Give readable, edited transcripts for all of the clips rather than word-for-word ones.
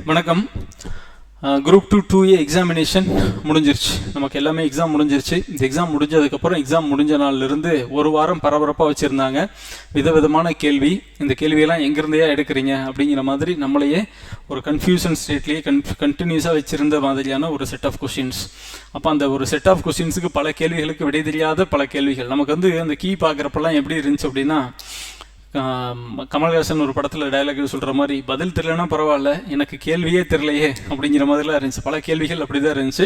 வணக்கம். Group 2 examination முடிஞ்சிருச்சு. நமக்கு எல்லாமே எக்ஸாம் முடிஞ்சிருச்சு. இந்த எக்ஸாம் முடிஞ்சதுக்கப்புறம் எக்ஸாம் முடிஞ்ச நாள்லேருந்து ஒரு வாரம் பரபரப்பாக வச்சுருந்தாங்க. விதவிதமான கேள்வி. இந்த கேள்வியெல்லாம் எங்கேருந்தையா எடுக்கிறீங்க அப்படிங்கிற மாதிரி நம்மளையே ஒரு கன்ஃபியூஷன் ஸ்டேட்லேயே கண்டினியூஸாக வச்சுருந்த மாதிரியான ஒரு செட் ஆஃப் கொஷின்ஸ். அப்போ அந்த ஒரு செட் ஆஃப் கொஷின்ஸுக்கு பல கேள்விகளுக்கு விடை தெரியாத பல கேள்விகள். நமக்கு அந்த கீ பார்க்குறப்பெல்லாம் எப்படி இருந்துச்சு அப்படின்னா, கமல்ஹாசன் ஒரு படத்தில் டயலாக் சொல்கிற மாதிரி, பதில் தெரியலனா பரவாயில்ல, எனக்கு கேள்வியே தெரியலையே அப்படிங்கிற மாதிரிலாம் இருந்துச்சு. பல கேள்விகள் அப்படி தான் இருந்துச்சு.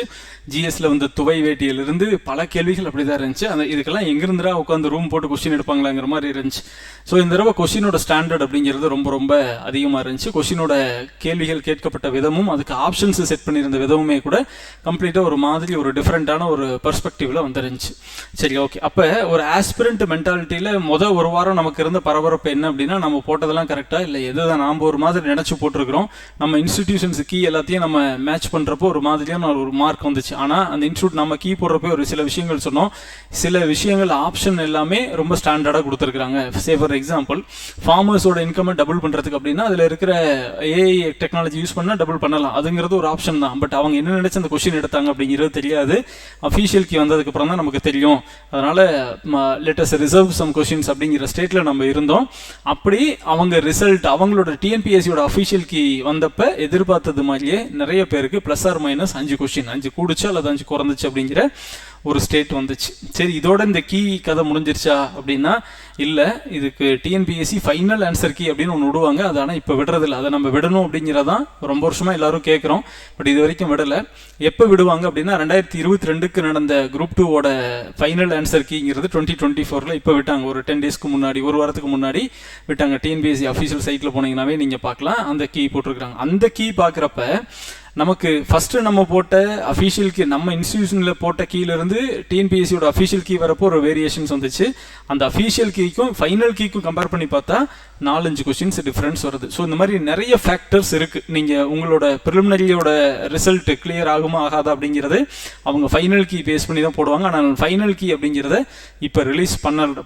ஜிஎஸ்ல வந்து துவை வேட்டியிலிருந்து பல கேள்விகள் அப்படி தான் இருந்துச்சு. இதுக்கெல்லாம் எங்கிருந்துடா உட்காந்து ரூம் போட்டு கொஸ்டின் எடுப்பாங்களாங்கிற மாதிரி இருந்துச்சு. ஸோ இந்த தடவை கொஸ்டினோட ஸ்டாண்டர்ட் அப்படிங்கிறது ரொம்ப ரொம்ப அதிகமாக இருந்துச்சு. கொஸ்டினோட கேள்விகள் கேட்கப்பட்ட விதமும் அதுக்கு ஆப்ஷன்ஸ் செட் பண்ணியிருந்த விதமுமே கூட கம்ப்ளீட்டாக ஒரு மாதிரி ஒரு டிஃப்ரெண்ட்டான ஒரு பெர்ஸ்பெக்டிவ்ல வந்துருந்துச்சு. சரி, ஓகே. அப்போ ஒரு ஆஸ்பிரண்ட் மென்டாலிட்டியில் ஒரு வாரம் நமக்கு இருந்த பரபரப்பு என்ன அப்படின்னா, நம்ம போட்டதெல்லாம் கரெக்டாக இல்லை, எதுதான் நாம் ஒரு மாதிரி நினச்சி போட்டிருக்கிறோம், நம்ம இன்ஸ்டிடியூஷன்ஸ் கீ எல்லாத்தையும் நம்ம மேட்ச் பண்ணுறப்போ ஒரு மாதிரியான ஒரு மார்க் வந்துச்சு. ஆனால் அந்த இன்ஸ்டியூட் நம்ம கீ போடுறப்போ ஒரு சில விஷயங்கள் சொன்னோம். சில விஷயங்கள் ஆப்ஷன் எல்லாமே ரொம்ப ஸ்டாண்டர்டாக கொடுத்துருக்காங்க. சே ஃபார் எக்ஸாம்பிள், ஃபார்மர்ஸோட இன்கம்மை டபுள் பண்ணுறதுக்கு அப்படின்னா அதில் இருக்கிற ஏஐ டெக்னாலஜி யூஸ் பண்ணால் டபுள் பண்ணலாம், அதுங்கிறது ஒரு ஆப்ஷன் தான். பட் அவங்க என்ன நினைச்சு அந்த கொஸ்டின் எடுத்தாங்க அப்படிங்கிறது தெரியாது. அஃபீஷியல் கீ வந்ததுக்கப்புறம் தான் நமக்கு தெரியும். அதனால் let us reserve some questions அப்படிங்கிற ஸ்டேட்டில் நம்ம இருந்தோம். அப்படி அவங்க ரிசல்ட், அவங்களோட டிஎன்பிஎஸ்சியோட அஃபிஷியல் கீ வந்தப்ப எதிர்பார்த்தது மாதிரியே நிறைய பேருக்கு ப்ளஸ் ஆர் மைனஸ் 5 கொஸ்டின், 5 கூடுச்சு அல்லது 5 குறைந்துச்சு அப்படிங்கிற ஒரு ஸ்டேட் வந்துச்சு. சரி, இதோட இந்த கீ கதை முடிஞ்சிருச்சா அப்படின்னா இல்லை. இதுக்கு டிஎன்பிஎஸ்சி ஃபைனல் ஆன்சர் கீ அப்படின்னு ஒன்று விடுவாங்க. அது ஆனால் இப்போ விடுறதில்ல. அதை நம்ம விடணும் அப்படிங்கிறதான் ரொம்ப வருஷமாக எல்லாரும் கேட்குறோம். பட் இது வரைக்கும் விடலை. எப்போ விடுவாங்க அப்படின்னா 2022 நடந்த குரூப் 2 ஃபைனல் ஆன்சர் கீங்கிறது 2024 இப்போ விட்டாங்க. ஒரு 10 டேஸ்க்கு முன்னாடி, ஒரு வாரத்துக்கு முன்னாடி விட்டாங்க. டிஎன்பிஎஸ்சி அஃபீஷியல் சைட்டில் போனீங்கன்னாவே நீங்கள் பார்க்கலாம், அந்த கீ போட்டிருக்கிறாங்க. அந்த கீ பார்க்குறப்ப நமக்கு ஃபர்ஸ்ட் நம்ம போட்ட அஃபீஷியல் கீ, நம்ம இன்ஸ்டிடியூஷனில் போட்ட கீழேருந்து டிஎன்பிஎஸ்சியோட அஃபீஷியல் கீ வரப்போ ஒரு வேரியேஷன்ஸ் வந்துச்சு. அந்த அஃபீஷியல் கீக்கும் ஃபைனல் கீக்கும் கம்பேர் பண்ணி பார்த்தா 4-5 கொஸ்டின்ஸ் டிஃப்ரென்ஸ் வருது. ஸோ இந்த மாதிரி நிறைய ஃபேக்டர்ஸ் இருக்குது. நீங்கள் உங்களோட ப்ரிலிமினரியோட ரிசல்ட் கிளியர் ஆகுமா ஆகாதா அப்படிங்கிறது அவங்க ஃபைனல் கீ பேஸ் பண்ணி தான் போடுவாங்க. ஆனால் ஃபைனல் கீ அப்படிங்கிறத இப்போ ரிலீஸ்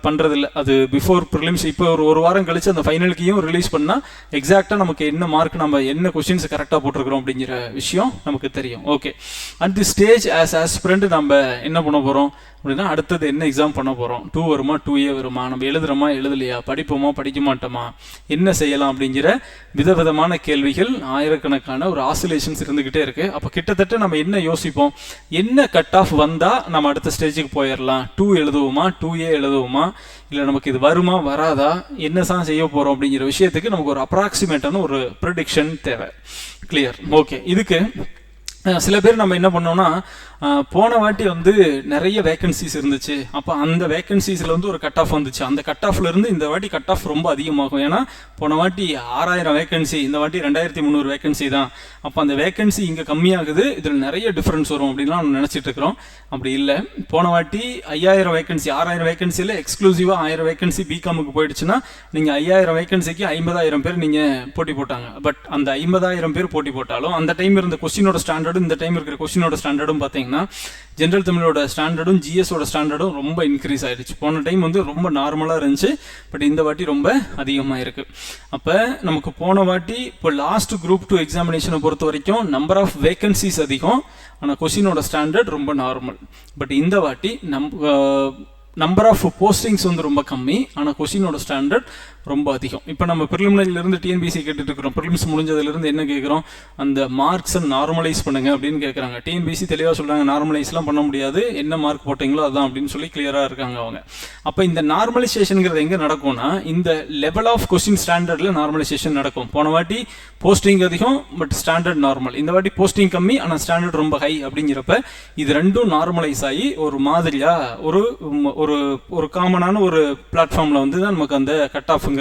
பண்ணுறதில்ல. அது பிஃபோர் ப்ரிலிம்ஸ். இப்போ ஒரு வாரம் கழிச்சு அந்த ஃபைனல் கீயும் ரிலீஸ் பண்ணால் எக்ஸாக்டாக நமக்கு என்ன மார்க், நம்ம என்ன கொஸ்டின்ஸ் கரெக்டாக போட்டிருக்கிறோம் அப்படிங்கிற விஷயம் நமக்கு தெரியும். Okay, at the stage as aspirant நம்ம என்ன பண்ண போகிறோம் அப்படின்னா, அடுத்தது என்ன எக்ஸாம் பண்ண போகிறோம், 2 வருமா 2A வருமா, நம்ம எழுதுறோமா எழுதலையா, படிப்போமா படிக்க மாட்டோமா, என்ன செய்யலாம் அப்படிங்கிற விதவிதமான கேள்விகள், ஆயிரக்கணக்கான ஒரு ஆசிலேஷன்ஸ் இருந்துக்கிட்டே இருக்குது. அப்போ கிட்டத்தட்ட நம்ம என்ன யோசிப்போம், என்ன கட் ஆஃப் வந்தால் நம்ம அடுத்த ஸ்டேஜுக்கு போயிடலாம், 2 எழுதுவோமா 2A எழுதுவோமா, இல்லை நமக்கு இது வருமா வராதா, என்னதான் செய்ய போகிறோம் அப்படிங்கிற விஷயத்துக்கு நமக்கு ஒரு அப்ராக்சிமேட்டான ஒரு ப்ரெடிக்ஷன் தேவை. கிளியர்? ஓகே. இதுக்கு சில பேர் நம்ம என்ன பண்ணோம்னா, போன வாட்டி நிறைய வேக்கன்சிஸ் இருந்துச்சு. அப்போ அந்த வேக்கன்சிஸில் ஒரு கட் ஆஃப் வந்துச்சு. அந்த கட் ஆஃப்ல இருந்து இந்த வாட்டி கட் ஆஃப் ரொம்ப அதிகமாகும். ஏன்னா போன வாட்டி 6000 வேக்கன்சி, இந்த வாட்டி 2300 வேக்கன்சி தான். அப்போ அந்த வேக்கன்சி இங்கே கம்மியாகுது, இதில் நிறைய டிஃப்ரென்ஸ் வரும் அப்படின்லாம் நம்ம நினச்சிட்டு இருக்கிறோம். அப்படி இல்லை. போன வாட்டி 5000 வேக்கன்சி, 6000 வேக்கன்சியில் எக்ஸ்க்ளூசிவாக 1000 வேக்கன்சி பிகாமுக்கு போயிடுச்சுன்னா நீங்கள் 5000 வேக்கன்சிக்கு 50000 பேர் நீங்கள் போட்டி போட்டாங்க. பட் அந்த 50000 பேர் போட்டி போட்டாலும் அந்த டைம் இருந்த கொஸ்டினோட ஸ்டாண்டர்டும் இந்த டைம் இருக்கிற கொஸ்டினோட ஸ்டாண்டர்டும் பார்த்தீங்கன்னா ஜென்ரல் தமிழோட ஸ்டாண்டர்டும் ஜிஎஸோட ஸ்டாண்டர்டும் ரொம்ப இன்க்ரீஸ் ஆயிடுச்சு. போன டைம் ரொம்ப நார்மலாக இருந்துச்சு. பட் இந்த வாட்டி ரொம்ப அதிகமாக இருக்கு. அப்போ நமக்கு போன வாட்டி இப்போ லாஸ்ட் குரூப் 2 எக்ஸாமினேஷனை பொறுத்த வரைக்கும் நம்பர் ஆஃப் வேகன்சிஸ் அதிகம், ஆனால் கொஸ்டினோட ஸ்டாண்டர்ட் ரொம்ப நார்மல். பட் இந்த வாட்டி நம்பர் ஆஃப் போஸ்டிங்ஸ் ரொம்ப கம்மி, ஆனால் கொஸ்டினோட ஸ்டாண்டர்ட் ரொம்ப அதிகம். இப்போ நம்ம ப்ரிலிமினரியிலிருந்து டிஎன்பிஎஸ்சி கேட்டுட்டு இருக்கிறோம். ப்ரிலிம்ஸ் முடிஞ்சதுலேருந்து என்ன கேட்குறோம், அந்த மார்க்ஸை நார்மலைஸ் பண்ணுங்க அப்படின்னு கேட்குறாங்க. டிஎன்பிஎஸ்சி தெளிவாக சொல்கிறாங்க, நார்மலைஸ்லாம் பண்ண முடியாது, என்ன மார்க் போட்டிங்களோ அதான் அப்படின்னு சொல்லி கிளியராக இருக்காங்க அவங்க. அப்போ இந்த நார்மலைசேஷனுங்கிறது எங்கே நடக்கும்னா, இந்த லெவல் ஆஃப் கொஸ்டின் ஸ்டாண்டர்டில் நார்மலைசேஷன் நடக்கும். போன வாட்டி போஸ்டிங் அதிகம் பட் ஸ்டாண்டர்ட் நார்மல், இந்த வாட்டி போஸ்டிங் கம்மி ஆனால் ஸ்டாண்டர்ட் ரொம்ப ஹை. அப்படிங்கிறப்ப இது ரெண்டும் நார்மலைஸ் ஆகி ஒரு மாதிரியாக ஒரு காமனான ஒரு பிளாட்ஃபார்மில் தான் நமக்கு அந்த கட் ஆஃப்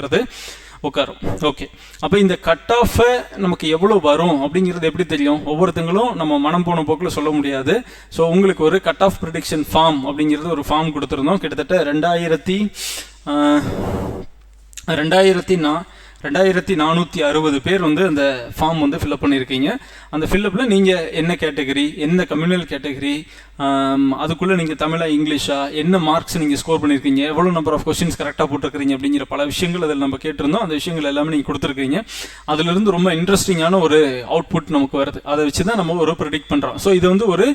உட்காரும். ஓகே. அப்போ இந்த கட் ஆஃபை நமக்கு எவ்வளோ வரும் அப்படிங்கிறது எப்படி தெரியும்? ஒவ்வொருத்தங்களும் நம்ம மனம் போன போக்கில் சொல்ல முடியாது. ஸோ உங்களுக்கு ஒரு கட் ஆஃப் ப்ரிடிக்ஷன் ஃபார்ம் அப்படிங்கிறது ஒரு ஃபார்ம் கொடுத்துருந்தோம். கிட்டத்தட்ட 2000 2460 பேர் வந்து அந்த ஃபார்ம் வந்து ஃபில்அப் பண்ணியிருக்கீங்க. அந்த ஃபில்அப்பில் நீங்கள் என்ன கேட்டகரி, என்ன கம்யூனல் கேட்டகரி, அதுக்குள்ளே நீங்கள் தமிழா இங்கிலீஷா, என்ன மார்க்ஸ் நீங்கள் ஸ்கோர் பண்ணியிருக்கீங்க, எவ்வளோ நம்பர் ஆஃப் கொஸ்டின்ஸ் கரெக்டாக போட்டிருக்கிறீங்க அப்படிங்கிற பல விஷயங்கள் அதில் நம்ம கேட்டிருந்தோம். அந்த விஷயங்கள் எல்லாமே நீங்கள் கொடுத்துருக்கீங்க. அதிலிருந்து ரொம்ப இன்ட்ரெஸ்டிங்கான ஒரு அவுட்புட் நமக்கு வருது. அதை வச்சு தான் நம்ம ஒரு ப்ரெடிக்ட் பண்ணுறோம். ஸோ இது வந்து ஒரு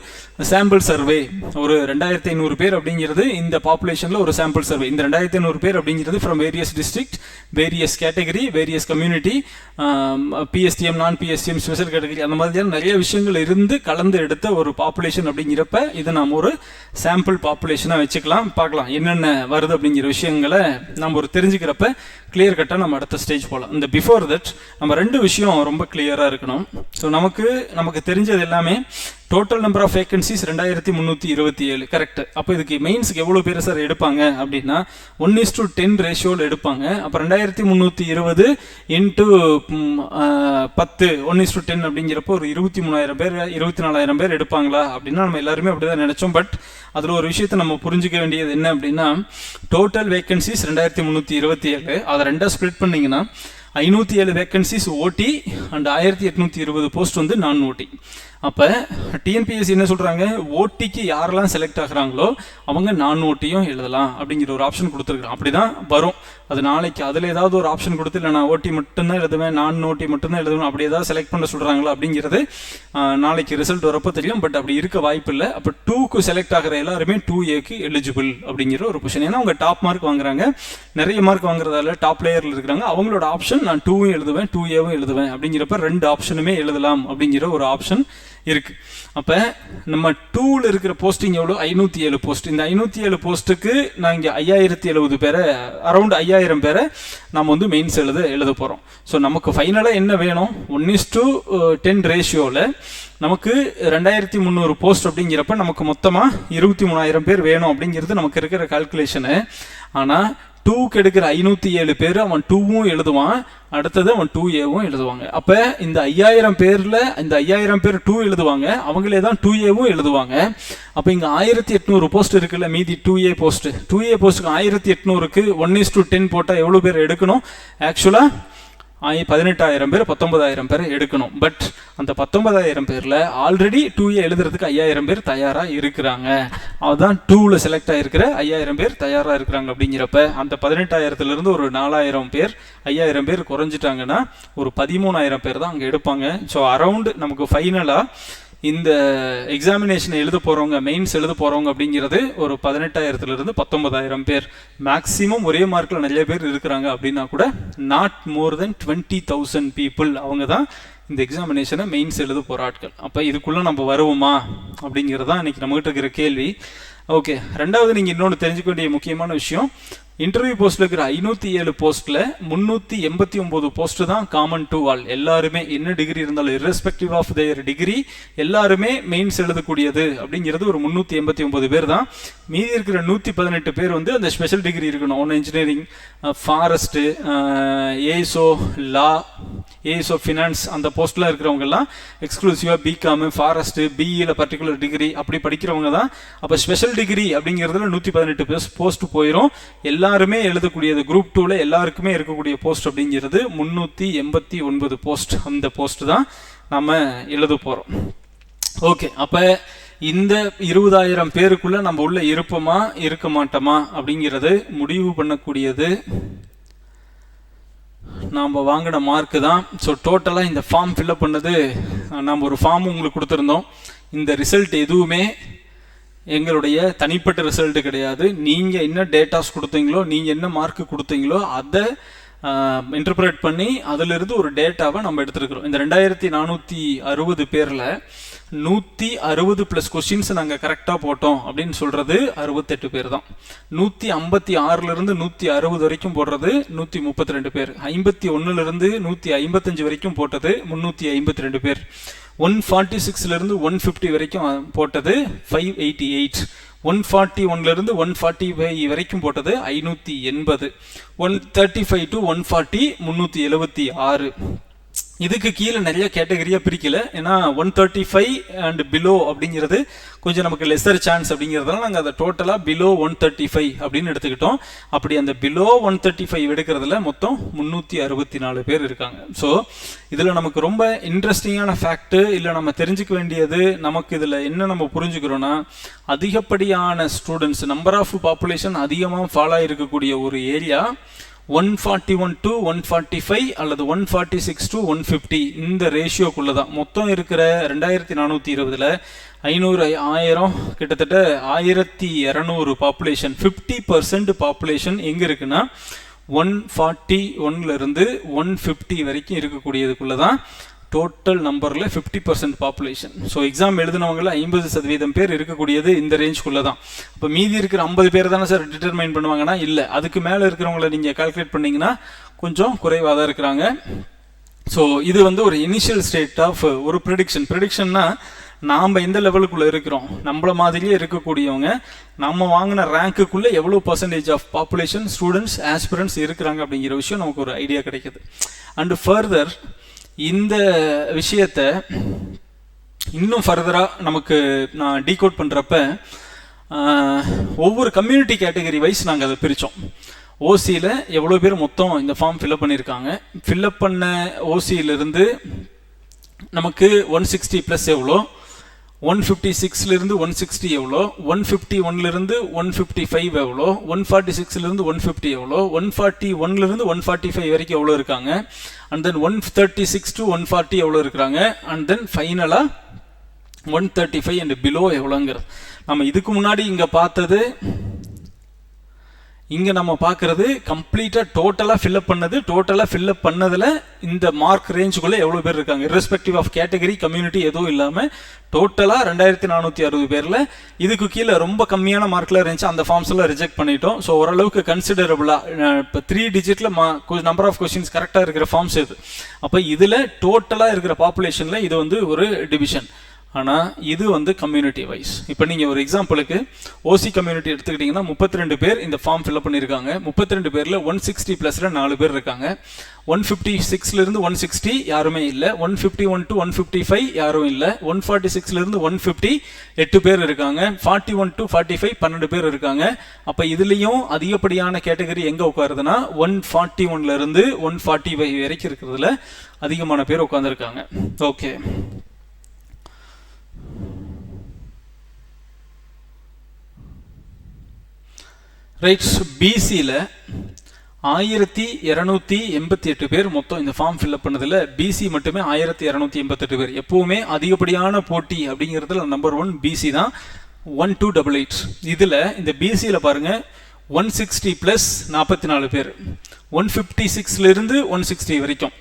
சாம்பிள் சர்வே. ஒரு 2500 பேர் அப்படிங்கிறது இந்த பாப்புலேஷனில் ஒரு சாம்பிள் சர்வே. இந்த 2500 பேர் அப்படிங்கிறது from various district, various category, various community, PSTM, நான் பிஎஸ்டிஎம், ஸ்பெஷல் கேட்டகரி, அந்த மாதிரியான நிறைய விஷயங்கள் இருந்து கலந்து எடுத்த ஒரு பாப்புலேஷன் அப்படிங்கிறப்ப இதை நாம் ஒரு சாம்பிள் பாப்புலேஷனாக வச்சுக்கலாம். பார்க்கலாம் என்னென்ன வருது அப்படிங்கிற விஷயங்களை நம்ம ஒரு தெரிஞ்சுக்கிறப்ப கிளியர் கட்டாக நம்ம அடுத்த ஸ்டேஜ் போகலாம். இந்த பிஃபோர் தட் நம்ம 2 விஷயம் ரொம்ப கிளியராக இருக்கணும். ஸோ நமக்கு தெரிஞ்சது எல்லாமே total number of vacancies 2327 correct. அப்போ இதுக்கு மெயின்ஸுக்கு எவ்வளோ பேர் சார் எடுப்பாங்க அப்படின்னா 1:10 ரேஷியோவில் எடுப்பாங்க. அப்போ 2320 இன்ட்டு 10 1:10 அப்படிங்கிறப்போ ஒரு 23,000 பேர் 24,000 பேர் எடுப்பாங்களா அப்படின்னா நம்ம எல்லாருமே அப்படி தான் நினச்சோம். பட் அதில் ஒரு விஷயத்தை நம்ம புரிஞ்சிக்க வேண்டியது என்ன அப்படின்னா டோட்டல் வேகன்சிஸ் 2327, அதை 2 ஸ்ப்ளிட் பண்ணிங்கன்னா 507 வேகன்சிஸ் ஓடி அண்ட் 1820 போஸ்ட் வந்து நான் ஓடி. அப்போ டிஎன்பிஎஸ்சி என்ன சொல்கிறாங்க, ஓட்டிக்கு யாரெல்லாம் செலக்ட் ஆகுறாங்களோ அவங்க நான் ஓட்டியும் எழுதலாம் அப்படிங்கிற ஒரு ஆப்ஷன் கொடுத்துருக்குறோம். அப்படி தான் வரும். அது நாளைக்கு அதில் ஏதாவது ஒரு ஆப்ஷன் கொடுத்து இல்லை நான் ஓட்டி மட்டும்தான் எழுதுவேன், நான் ஓட்டி மட்டும்தான் எழுதுவேன், அப்படி ஏதாவது செலக்ட் பண்ண சொல்கிறாங்களா அப்படிங்கிறது நாளைக்கு ரிசல்ட் வரப்போ தெரியும். பட் அப்படி இருக்க வாய்ப்பு இல்லை. அப்போ 2க்கு செலக்ட் ஆகிற எல்லாருமே 2ஏக்கு எலிஜிபிள் அப்படிங்கிற ஒரு பொசிஷன். ஏன்னா அவங்க டாப் மார்க் வாங்குறாங்க, நிறைய மார்க் வாங்குறதால டாப் லேயரில் இருக்கிறாங்க. அவங்களோட ஆப்ஷன் நான் 2வும் எழுதுவேன் 2ஏவும் எழுதுவேன் அப்படிங்கிறப்ப 2 ஆப்ஷனுமே எழுதலாம் அப்படிங்கிற ஒரு ஆப்ஷன் இருக்கு. அப்ப நம்ம 2ல இருக்கிற போஸ்டிங் எவ்வளோ, 507 போஸ்ட். இந்த 507 போஸ்ட்டுக்கு நான் இங்கே 5070 பேரை, அரௌண்ட் 5000 பேரை நம்ம வந்து மெயின்ஸ் எழுத போகிறோம். ஸோ நமக்கு ஃபைனலாக என்ன வேணும், 1:10 ரேஷியோவில் நமக்கு 2300 போஸ்ட் அப்படிங்கிறப்ப நமக்கு மொத்தமாக 23,000 பேர் வேணும் அப்படிங்கிறது நமக்கு இருக்கிற கால்குலேஷனு. ஆனால் 2க்கு எடுக்கிற 507 பேர் அவன் 2வும் எழுதுவான், அடுத்தது அவன் 2ஏவும் எழுதுவாங்க. அப்போ இந்த 5000 பேரில் இந்த 5000 பேர் 2 எழுதுவாங்க, அவங்களே தான் 2ஏவும் எழுதுவாங்க. அப்போ இங்கே 1800 போஸ்ட் இருக்குல்ல, மீதி 2ஏ போஸ்ட்டுக்கு 1800க்கு 1:10 போட்டால் எவ்வளோ பேர் எடுக்கணும், ஆக்சுவலாக 18,000 பேர் 19,000 பேர் எடுக்கணும். பட் அந்த 19,000 பேரில் ஆல்ரெடி 2ஏ எழுதுறதுக்கு 5000 பேர் தயாராக இருக்கிறாங்க. அதுதான் 2ல செலக்ட் ஆகிருக்கிற 5000 பேர் தயாராக இருக்கிறாங்க. அப்படிங்கிறப்ப அந்த 18,000லேருந்து ஒரு 4,000 பேர் 5000 பேர் குறைஞ்சிட்டாங்கன்னா ஒரு 13,000 பேர் தான் அங்கே எடுப்பாங்க. ஸோ அரவுண்ட் நமக்கு ஃபைனலாக இந்த எக்ஸாமினேஷனை எழுத போகிறவங்க, மெயின்ஸ் எழுத போகிறவங்க அப்படிங்கிறது ஒரு 18,000லேருந்து 19,000 பேர். மேக்ஸிமம் ஒரே மார்க்கில் நிறைய பேர் இருக்கிறாங்க அப்படின்னா கூட நாட் மோர் தென் 20,000 பீப்புள் அவங்க தான் இந்த எக்ஸாமினேஷனை மெயின்ஸ் எழுத போகிற ஆட்கள். அப்போ இதுக்குள்ளே நம்ம வருவோமா அப்படிங்கிறது தான் இன்றைக்கி நம்மகிட்ட இருக்கிற கேள்வி. ஓகே, ரெண்டாவது நீங்கள் இன்னொன்று தெரிஞ்சுக்க வேண்டிய முக்கியமான விஷயம், இன்டர்வியூ போஸ்ட்டில் இருக்கிற 507 போஸ்ட்டில் 389 போஸ்ட்டு தான் காமன் டு ஆல். எல்லாருமே என்ன டிகிரி இருந்தாலும் இர்ரெஸ்பெக்டிவ் ஆஃப் தேர் டிகிரி எல்லாருமே மெயின்ஸ் எழுதக்கூடியது அப்படிங்கிறது ஒரு 389 பேர் தான். மீதி இருக்கிற 118 பேர் வந்து அந்த ஸ்பெஷல் டிகிரி இருக்கணும். ஒன்று இன்ஜினியரிங், ஃபாரஸ்ட்டு, ஏஎஸ்ஓ, லா, ஏஎஸ்ஓ ஃபினான்ஸ், அந்த போஸ்ட்லாம் இருக்கிறவங்கெல்லாம் எக்ஸ்க்ளூசிவாக பிகாமு, ஃபாரஸ்ட்டு, பிஇயில் பர்டிகுலர் டிகிரி அப்படி படிக்கிறவங்க தான். அப்போ ஸ்பெஷல் டிகிரி அப்படிங்கிறதுல 118 போஸ்ட் போயிடும். எல்லாருமே எழுதக்கூடியது குரூப் 2ல எல்லாருக்குமே இருக்கக்கூடிய போஸ்ட் அப்படிங்கிறது 389 போஸ்ட். அந்த போஸ்ட் தான் நம்ம எழுத போகிறோம். ஓகே, அப்போ இந்த 20,000 பேருக்குள்ள நம்ம உள்ள இருப்போமா இருக்க மாட்டோமா அப்படிங்கிறது முடிவு பண்ணக்கூடியது நாம் வாங்கின மார்க்கு தான். ஸோ டோட்டலாக இந்த ஃபார்ம் ஃபில்அப் பண்ணது, நம்ம ஒரு ஃபார்ம் உங்களுக்கு கொடுத்துருந்தோம். இந்த ரிசல்ட் எதுவுமே எங்களுடைய தனிப்பட்ட ரிசல்ட்டு கிடையாது. நீங்கள் என்ன டேட்டாஸ் கொடுத்தீங்களோ, நீங்கள் என்ன மார்க்கு கொடுத்தீங்களோ அதை இன்டர்பிரேட் பண்ணி அதிலிருந்து ஒரு டேட்டாவை நம்ம எடுத்துருக்கிறோம். இந்த 2460 பேரில் 160 + கொஸ்டின்ஸ் நாங்கள் கரெக்டாக போட்டோம் அப்படின்னு சொல்கிறது 68 பேர் தான். 156லேருந்து 160 வரைக்கும் போடுறது 132 பேர். 51லேருந்து 155 வரைக்கும் போட்டது 352 பேர். 146லேருந்து 150 வரைக்கும் போட்டது 588. 141லேருந்து 145 வரைக்கும் போட்டது 580. 135 to 140 376. இதுக்கு கீழே நிறைய கேட்டகரியாக பிரிக்கல, ஏன்னா 135 அண்ட் பிலோ அப்படிங்கிறது கொஞ்சம் நமக்கு லெஸர் சான்ஸ் அப்படிங்கிறதுனால நாங்கள் அதை டோட்டலாக பிலோ 135 அப்படின்னு எடுத்துக்கிட்டோம். அப்படி அந்த பிலோ 135 எடுக்கிறதுல மொத்தம் 364 பேர் இருக்காங்க. ஸோ இதில் நமக்கு ரொம்ப இன்ட்ரெஸ்டிங்கான ஃபேக்ட்டு இல்லை நம்ம தெரிஞ்சுக்க வேண்டியது, நமக்கு இதில் என்ன நம்ம புரிஞ்சுக்கிறோன்னா, அதிகப்படியான ஸ்டூடெண்ட்ஸ் நம்பர் ஆஃப் பாப்புலேஷன் அதிகமாக ஃபாலோ இருக்கக்கூடிய ஒரு ஏரியா 141 to 145 அல்லது 146 to 150 இந்த ரேஷியோக்குள்ள தான். மொத்தம் இருக்கிற 2420ல் 500 1000 கிட்டத்தட்ட 1200 பாப்புலேஷன், 50% பாப்புலேஷன் எங்கே இருக்குன்னா 141லேருந்து 150 வரைக்கும் இருக்கக்கூடியதுக்குள்ள தான் டோட்டல் நம்பரில் 50% பாப்புலேஷன். ஸோ எக்ஸாம் எழுதினவங்கள 50% பேர் இருக்கக்கூடியது இந்த ரேஞ்சுக்குள்ளே தான். இப்போ மீதி இருக்கிற 50 பேர் தானே சார் டிட்டர்மைன் பண்ணுவாங்கன்னா இல்லை, அதுக்கு மேலே இருக்கிறவங்கள நீங்கள் கால்குலேட் பண்ணிங்கன்னா கொஞ்சம் குறைவாக தான் இருக்கிறாங்க. ஸோ இது வந்து ஒரு இனிஷியல் ஸ்டேட் ஆஃப் ஒரு ப்ரிடிக்ஷன்னா நாம் எந்த லெவலுக்குள்ளே இருக்கிறோம், நம்மள மாதிரியே இருக்கக்கூடியவங்க நம்ம வாங்கின ரேங்க்குள்ளே எவ்வளோ percentage of population students aspirants இருக்கிறாங்க அப்படிங்கிற விஷயம் நமக்கு ஒரு ஐடியா கிடைக்குது. அண்டு ஃபர்தர் இந்த விஷயத்தை இன்னும் ஃபர்தராக நமக்கு நான் டீகோட் பண்ணுறப்ப ஒவ்வொரு கம்யூனிட்டி கேட்டகரி வைஸ் நாங்கள் அதை பிரித்தோம். ஓசியில் எவ்வளோ பேர் மொத்தம் இந்த ஃபார்ம் ஃபில்அப் பண்ணியிருக்காங்க, ஃபில்அப் பண்ண ஓசியிலிருந்து நமக்கு 160 ப்ளஸ் எவ்வளோ, 156லேருந்து 160 எவ்வளோ, 151லேருந்து 155 எவ்வளோ, 146லேருந்து 150 எவ்வளோ, 141லேருந்து 145 வரைக்கும் எவ்வளோ இருக்காங்க, அண்ட் தென் 136 to 140 எவ்வளோ இருக்கிறாங்க, அண்ட் தென் ஃபைனலாக 135 அண்ட் பிலோ எவ்வளோங்கிறது. நம்ம இதுக்கு முன்னாடி இங்கே பார்த்தது, இங்கே நம்ம பார்க்குறது கம்ப்ளீட்டாக டோட்டலாக ஃபில்அப் பண்ணதில் இந்த மார்க் ரேஞ்சுக்குள்ளே எவ்வளோ பேர் இருக்காங்க, இர்ரெஸ்பெக்டிவ் ஆஃப் கேட்டகரி கம்யூனிட்டி எதுவும் இல்லாமல் டோட்டலாக 2460 பேரில் இதுக்கு கீழே ரொம்ப கம்மியான மார்க்கில் இருந்துச்சு, அந்த ஃபார்ம்ஸ் எல்லாம் ரிஜெக்ட் பண்ணிட்டோம். ஸோ ஓரளவுக்கு கன்சிடரபுளாக இப்போ 3 டிஜிட்டில் நம்பர் ஆஃப் கொஸ்டின்ஸ் கரெக்டாக இருக்கிற ஃபார்ம்ஸ் இது. அப்போ இதில் டோட்டலாக இருக்கிற பாப்புலேஷனில் இது வந்து ஒரு டிவிஷன். ஆனால் இது வந்து கம்யூனிட்டி வைஸ். இப்போ நீங்கள் ஒரு எக்ஸாம்பிளுக்கு ஓசி கம்யூனிட்டி எடுத்துக்கிட்டிங்கன்னா 32 பேர் இந்த ஃபார்ம் ஃபில்அப் பண்ணியிருக்காங்க. 32 பேரில் 160 +ல 4 பேர் இருக்காங்க. 156லேருந்து 160 யாருமே இல்லை, 151 to 155 யாரும் இல்லை, 146லேருந்து 150 8 பேர் இருக்காங்க, 41 to 45 12 பேர் இருக்காங்க. அப்போ இதுலேயும் அதிகப்படியான கேட்டகரி எங்கே உட்காருதுன்னா 141லேருந்து 145 வரைக்கும் இருக்கிறதுல அதிகமான பேர் உட்காந்துருக்காங்க. Okay, right. பிசியில் 1288 பேர் மொத்தம் இந்த ஃபார்ம் ஃபில்அப் பண்ணதில் பிசி மட்டுமே 1288 பேர். எப்பவுமே அதிகப்படியான போட்டி அப்படிங்கிறதுல நம்பர் 1 பிசி தான், 1288. இதில் இந்த பிசியில் பாருங்கள் 160 + 44 பேர், 156லேருந்து 160 வரைக்கும்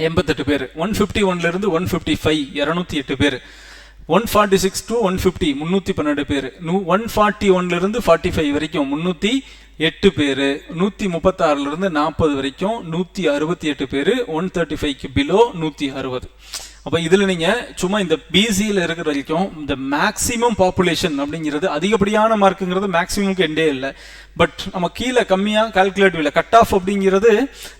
88 பேர், 151லேருந்து 155 208 பேர், 146 to 150 312 பேர், 141லேருந்து 45 வரைக்கும் 308 பேர், 136லேருந்து 40 வரைக்கும் 168 பேர், 135க்கு பிலோ 160. அப்போ இதில் நீங்கள் சும்மா இந்த பிசியில் இருக்கிற வரைக்கும் இந்த மேக்ஸிமம் பாப்புலேஷன் அப்படிங்கிறது அதிகப்படியான மார்க்குங்கிறது மேக்ஸிமம்க்கு எண்டே இல்லை. பட் நம்ம கீழே கம்மியாக கால்குலேட்டிவ் இல்லை, கட் ஆஃப் அப்படிங்கிறது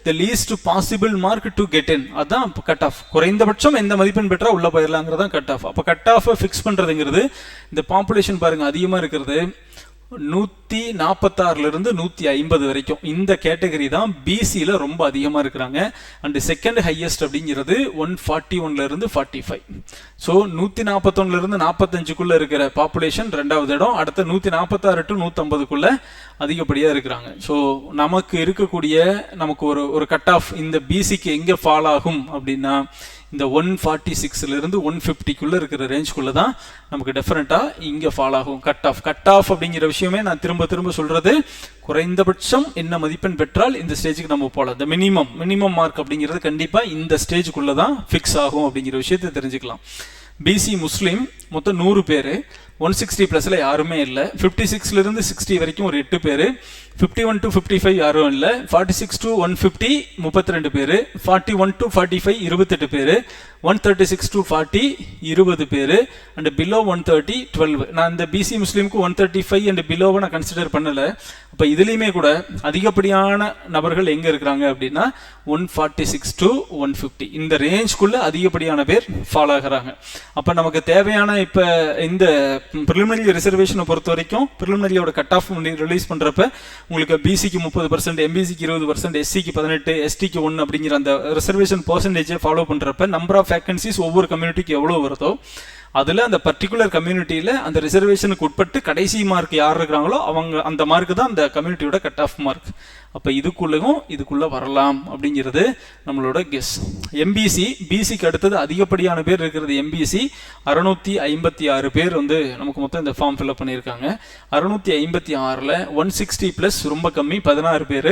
the least possible mark to get in, அதுதான் கட் ஆஃப். குறைந்தபட்சம் எந்த மதிப்பெண் பெற்றால் உள்ளே போயிடலாங்கிறது தான் கட் ஆஃப். அப்போ கட் ஆஃபை ஃபிக்ஸ் பண்ணுறதுங்கிறது இந்த பாப்புலேஷன் பாருங்கள் அதிகமாக இருக்கிறது 146லேருந்து 150 வரைக்கும் இந்த கேட்டகரி தான் பிசியில் ரொம்ப அதிகமாக இருக்கிறாங்க. அண்ட் செகண்ட் ஹையஸ்ட் அப்படிங்கிறது 141லேருந்து 45. ஸோ 141லேருந்து 45க்குள்ளே இருக்கிற பாப்புலேஷன் ரெண்டாவது இடம், அடுத்த 146 to 150க்குள்ளே அதிகப்படியாக இருக்கிறாங்க. ஸோ நமக்கு இருக்கக்கூடிய நமக்கு ஒரு கட் ஆஃப் இந்த பிசிக்கு எங்கே ஃபால் ஆகும் அப்படின்னா இந்த 146லேருந்து 150க்குள்ளே இருக்கிற ரேஞ்சுக்குள்ளே தான் நமக்கு டெஃபினட்டாக இங்கே ஃபால் ஆகும் கட் ஆஃப் அப்படிங்கிற விஷயமே நான் திரும்ப சொல்கிறது, குறைந்தபட்சம் என்ன மதிப்பெண் பெற்றால் இந்த ஸ்டேஜுக்கு நம்ம போகலாம். இந்த மினிமம் மார்க் அப்படிங்கிறது கண்டிப்பாக இந்த ஸ்டேஜுக்குள்ளே தான் ஃபிக்ஸ் ஆகும் அப்படிங்கிற விஷயத்தை தெரிஞ்சுக்கலாம். பிசி முஸ்லீம் மொத்தம் 100 பேர், 160 ப்ளஸில் யாருமே இல்லை. 56லேருந்து 60 வரைக்கும் ஒரு 8 பேர், 51 to 55 யாரும் இல்லை, 46 to 150 32 பேர், 41 to 45 28 பேர், 136 to 40 20 பேர், அண்ட் பிலோ 130 12. நான் இந்த பிசி முஸ்லீமுக்கு 135 அண்ட் பிலோவை நான் கன்சிடர் பண்ணலை. அப்போ இதுலேயுமே கூட அதிகப்படியான நபர்கள் எங்கே இருக்கிறாங்க அப்படின்னா 146 to 150 இந்த ரேஞ்ச்குள்ளே அதிகப்படியான பேர் ஃபாலோ ஆகிறாங்க. அப்போ நமக்கு தேவையான இப்போ இந்த ப்ரிலிமினரி ரிசர்வேஷனை பொறுத்த வரைக்கும் ப்ரிலிமினரியோட கட் ஆஃப் ரிலீஸ் பண்ணுறப்ப உங்களுக்கு பிசிக்கு 30%, எம்பிசிக்கு 20%, எஸ்சிக்கு 18, எஸ்டிக்கு 1 அப்படிங்கிற அந்த ரிசர்வேஷன் பர்சன்டேஜை ஃபாலோ பண்ணுறப்ப நம்பர் ஆஃப் வேகன்சிஸ் ஒவ்வொரு கம்யூனிட்டிக்கு எவ்வளோ வருதோ அதில் அந்த பர்டிகுலர் கம்யூனிட்டியில் அந்த ரிசர்வேஷனுக்கு உட்பட்டு கடைசி மார்க் யார் இருக்கிறாங்களோ அவங்க அந்த மார்க்கு தான் அந்த கம்யூனிட்டியோட கட் ஆஃப் மார்க். அப்போ இதுக்குள்ளே வரலாம் அப்படிங்கிறது நம்மளோட கெஸ். எம்பிசி, பிசிக்கு அடுத்தது அதிகப்படியான பேர் இருக்கிறது எம்பிசி. 656 பேர் வந்து நமக்கு மொத்தம் இந்த ஃபார்ம் ஃபில்அப் பண்ணியிருக்காங்க. 656ல் 160 ப்ளஸ் ரொம்ப கம்மி 16 பேர்,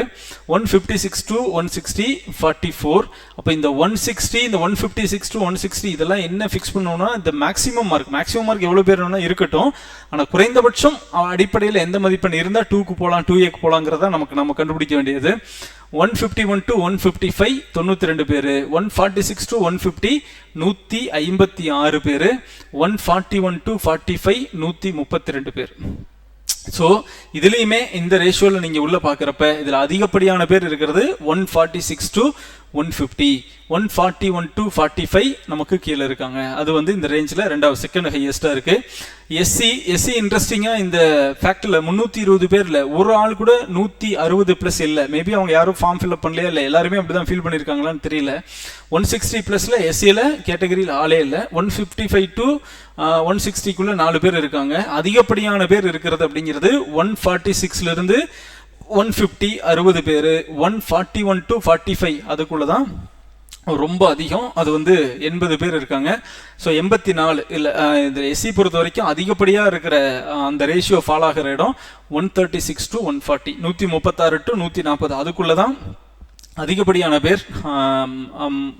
156 to 160 44. அப்போ இந்த 160 இந்த 156 to 160 இதெல்லாம் என்ன ஃபிக்ஸ் பண்ணணும்னா இந்த மேக்ஸிமம் மார்க் எவ்வளோ பேர் வேணால் இருக்கட்டும், ஆனால் குறைந்தபட்சம் அடிப்படையில் எந்த மதிப்பெண் இருந்தால் 2க்கு போகலாம் 2Aக்கு போகலாங்கிறத நம்ம கண்டுபிடிக்க வேண்டியது. 151 to 155 92 பேர், 146 to 150 156 பேர், 141 to 45 132 பேர். ஸோ இதுலேயுமே இந்த ரேஷியோவில் நீங்கள் உள்ளே பார்க்குறப்ப இதில் அதிகப்படியான பேர் இருக்கிறது 146 to 150, 141 to 45 நமக்கு கீழே இருக்காங்க. அது வந்து இந்த ரேஞ்சில் செகண்ட் ஹையஸ்ட்டாக இருக்குது. எஸ்சி இன்ட்ரெஸ்டிங்காக இந்த ஃபேக்டில் 320 பேரில் ஒரு ஆள் கூட 160 ப்ளஸ் இல்லை. மேபி அவங்க யாரும் ஃபார்ம் ஃபில்அப் பண்ணலையா இல்லை எல்லாருமே அப்படி தான் ஃபீல் பண்ணியிருக்காங்களான்னு தெரியல. 160 ப்ளஸில் எஸ்சியில் கேட்டகரியில் ஆளே இல்லை. 155 to 160க்குள்ளே 4 பேர் இருக்காங்க. அதிகப்படியான பேர் இருக்கிறது அப்படிங்கிறது 146லேருந்து 150 60 பேர், 141 to 45 அதுக்குள்ளே தான் ரொம்ப அதிகம், அது வந்து 80 பேர் இருக்காங்க. ஸோ 84 இல்லை இந்த எஸ்சி பொறுத்த வரைக்கும் அதிகப்படியாக இருக்கிற அந்த ரேஷியோ ஃபாலோ ஆகிற இடம் 136 to 140, 136 to 140 அதுக்குள்ளே தான் அதிகப்படியான பேர்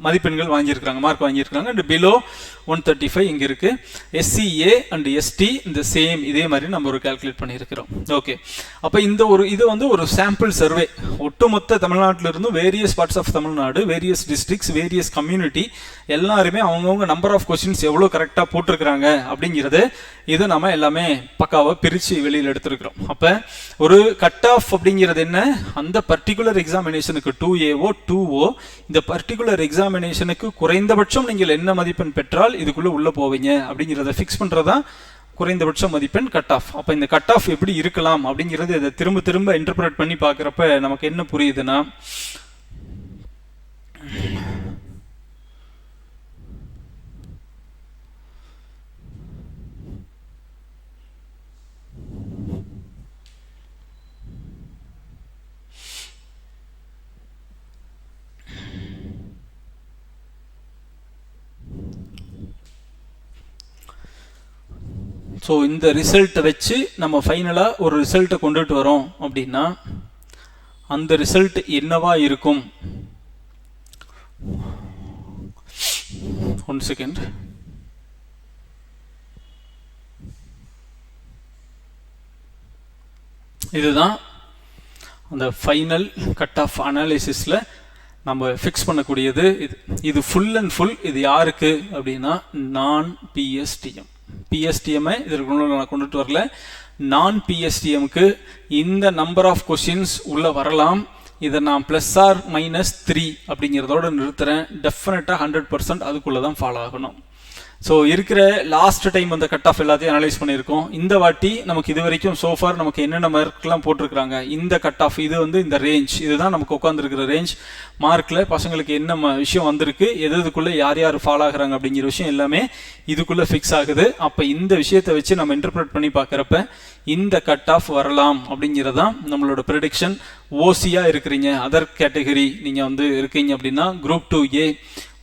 மதிப்பெண்கள் வாங்கியிருக்கிறாங்க, மார்க் வாங்கியிருக்கிறாங்க. அண்ட் பிலோ 135 இங்கே இருக்குது. எஸ்சிஏ அண்ட் எஸ்டி இந்த சேம் இதே மாதிரி நம்ம ஒரு கால்குலேட் பண்ணியிருக்கிறோம். ஓகே, அப்போ இது வந்து ஒரு சாம்பிள் சர்வே. ஒட்டுமொத்த தமிழ்நாட்டிலிருந்து various parts of Tamil Nadu, various districts, various community எல்லாருமே அவங்கவுங்க நம்பர் ஆஃப் கொஸ்டின்ஸ் எவ்வளோ கரெக்டாக போட்டிருக்கிறாங்க அப்படிங்கிறது இதை நம்ம எல்லாமே பக்காவாக பிரித்து வெளியில் எடுத்துருக்கிறோம். அப்போ ஒரு கட் ஆஃப் அப்படிங்கிறது என்ன, அந்த பர்டிகுலர் எக்ஸாமினேஷனுக்கு 2Aஓ 2O இந்த பர்டிகுலர் எக்ஸாமினேஷனுக்கு குறைந்தபட்சம் நீங்கள் என்ன மதிப்பெண் பெற்றால் இதுக்குள்ளே உள்ளே போவீங்க அப்படிங்கிறத ஃபிக்ஸ் பண்ணுறதா குறைந்தபட்ச மதிப்பெண் கட் ஆஃப். அப்போ இந்த கட் ஆஃப் எப்படி இருக்கலாம் அப்படிங்கிறது இதை திரும்ப இன்டர்பிரேட் பண்ணி பார்க்குறப்ப நமக்கு என்ன புரியுதுன்னா, ஸோ இந்த ரிசல்ட்டை வச்சு நம்ம ஃபைனலாக ஒரு ரிசல்ட்டை கொண்டுட்டு வரோம் அப்படின்னா அந்த ரிசல்ட் என்னவா இருக்கும்? 1 செகண்ட். இதுதான் அந்த ஃபைனல் கட் ஆஃப் அனாலிசிஸில் நம்ம ஃபிக்ஸ் பண்ணக்கூடியது. இது ஃபுல் அண்ட் ஃபுல் இது யாருக்கு அப்படின்னா நான் பிஎஸ்டிஎம். பிஎஸ்டிஎம்ஐ இதற்கு நான் கொண்டுட்டு வரல. நான் பிஎஸ்டிஎம்க்கு இந்த நம்பர் ஆஃப் கொஸ்டின்ஸ் உள்ளே வரலாம். இதை நான் +or-3 அப்படிங்கிறதோட நிறுத்துகிறேன். டெஃபினட்டாக 100% அதுக்குள்ளே தான் ஃபாலோ ஆகணும். ஸோ இருக்கிற லாஸ்ட் டைம் அந்த கட் ஆஃப் எல்லாத்தையும் அனலைஸ் பண்ணியிருக்கோம். இந்த வாட்டி நமக்கு இது வரைக்கும் சோஃபார் நமக்கு என்னென்ன மார்க்லாம் போட்டிருக்கிறாங்க, இந்த கட் ஆஃப் இது வந்து இந்த ரேஞ்ச், இதுதான் நமக்கு உட்காந்துருக்கிற ரேஞ்ச். மார்க்கில் பசங்களுக்கு என்ன விஷயம் வந்திருக்கு, எதுக்குள்ளே யார் ஃபாலோ ஆகுறாங்க அப்படிங்கிற விஷயம் எல்லாமே இதுக்குள்ளே ஃபிக்ஸ் ஆகுது. அப்போ இந்த விஷயத்தை வச்சு நம்ம இன்டர்பிரேட் பண்ணி பார்க்குறப்ப இந்த கட் ஆஃப் வரலாம் அப்படிங்கிறதான் நம்மளோட ப்ரெடிக்ஷன். ஓசியாக இருக்கிறீங்க, அதர் கேட்டகரி நீங்கள் வந்து இருக்கீங்க அப்படின்னா குரூப் 2A